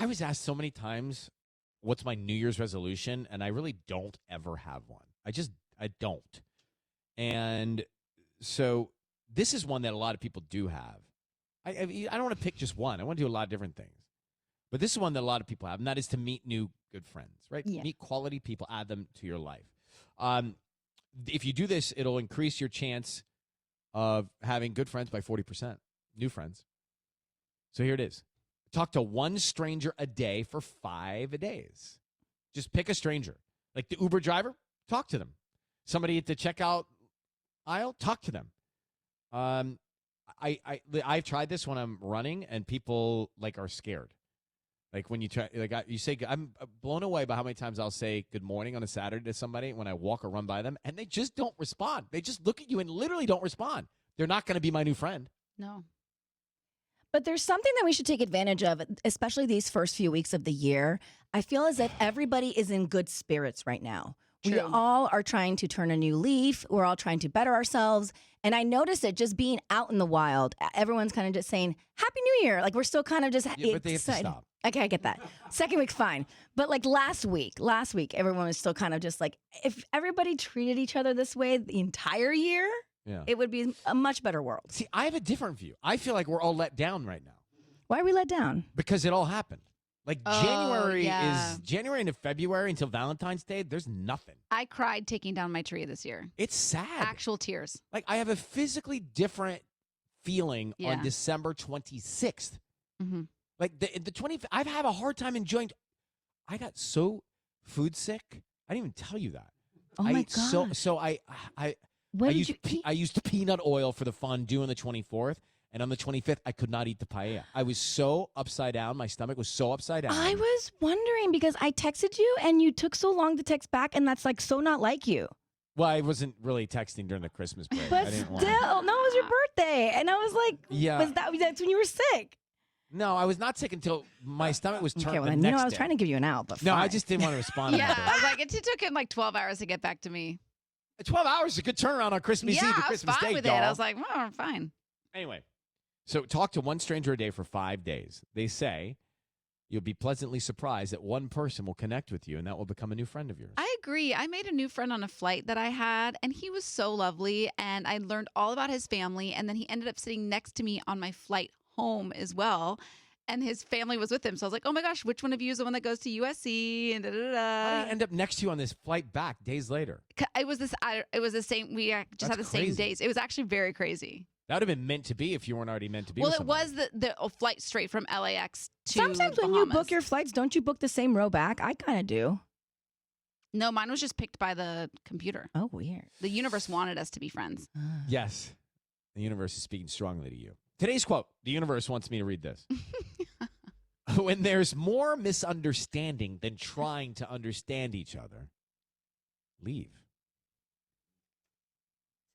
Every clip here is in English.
I was asked so many times, what's my New Year's resolution? And I really don't ever have one. I don't. And so this is one that a lot of people do have. I don't want to pick just one. I want to do a lot of different things. But this is one that a lot of people have, and that is to meet new good friends, right? Yeah. Meet quality people, add them to your life. If you do this, it'll increase your chance of having good friends by 40%, new friends. So here it is. Talk to one stranger a day for 5 days. Just pick a stranger. Like the Uber driver, talk to them. Somebody at the checkout aisle, talk to them. I've tried this when I'm running, and people are scared. Like when you try, you say, I'm blown away by how many times I'll say good morning on a Saturday to somebody when I walk or run by them, and they just don't respond. They just look at you and literally don't respond. They're not going to be my new friend. No. But there's something that we should take advantage of, especially these first few weeks of the year. I feel as if everybody is in good spirits right now. True. We all are trying to turn a new leaf. We're all trying to better ourselves. And I noticed it just being out in the wild. Everyone's kind of just saying, Happy New Year. Like we're still kind of just Yeah, but they have to stop. Okay, I get that. Second week's fine. But like last week, everyone was still kind of just like, if everybody treated each other this way the entire year, Yeah. it would be a much better world. See, I have a different view. I feel like we're all let down right now Why are we let down? because it all happened. Like January yeah. is January into February until Valentine's Day. There's nothing. I cried taking down my tree this year. It's sad. Actual tears. Like I have a physically different feeling on Yeah. December 26th. Mm-hmm. Like the 20th, I've had a hard time enjoying. I got so food sick. I didn't even tell you that. Oh I my ate God. So I When did you eat? I used peanut oil for the fondue on the 24th, and on the 25th I could not eat the paella. I was so upside down. My stomach was so upside down. I was wondering because I texted you and you took so long to text back, and that's like so not like you. Well, I wasn't really texting during the Christmas break. But I didn't still, want no, it was your birthday, and I was like, Yeah. that's when you were sick? No, I was not sick until my stomach was turned Okay, well the then, next I was day. trying to give you an out, but No, I fine. just didn't want to respond. Yeah, to I was like, it took him like 12 hours to get back to me. 12 hours is a good turnaround on Christmas Yeah, Eve to I was Christmas fine Day, with doll. it. I was like, well, I'm fine. Anyway, so talk to one stranger a day for 5 days. They say you'll be pleasantly surprised that one person will connect with you, and that will become a new friend of yours. I agree. I made a new friend on a flight that I had, and he was so lovely. And I learned all about his family. And then he ended up sitting next to me on my flight home as well. And his family was with him. So I was like, oh my gosh, which one of you is the one that goes to USC? And How did he end up next to you on this flight back days later? It was the same. We just That's had the crazy. same days. It was actually very crazy. That would have been meant to be if you weren't already meant to be Well, with it was somebody. the flight straight from LAX to Sometimes when you book Bahamas. your flights, don't you book the same row back? I kind of do. No, mine was just picked by the computer. Oh, weird. The universe wanted us to be friends. Yes. The universe is speaking strongly to you. Today's quote, the universe wants me to read this. When there's more misunderstanding than trying to understand each other, leave.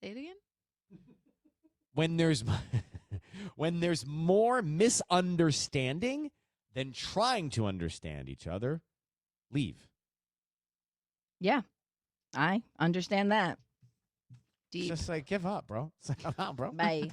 Say it again. When there's more misunderstanding than trying to understand each other, leave. Yeah, I understand that. Deep. Just like give up, bro. It's like, I'm out, bro. Bye.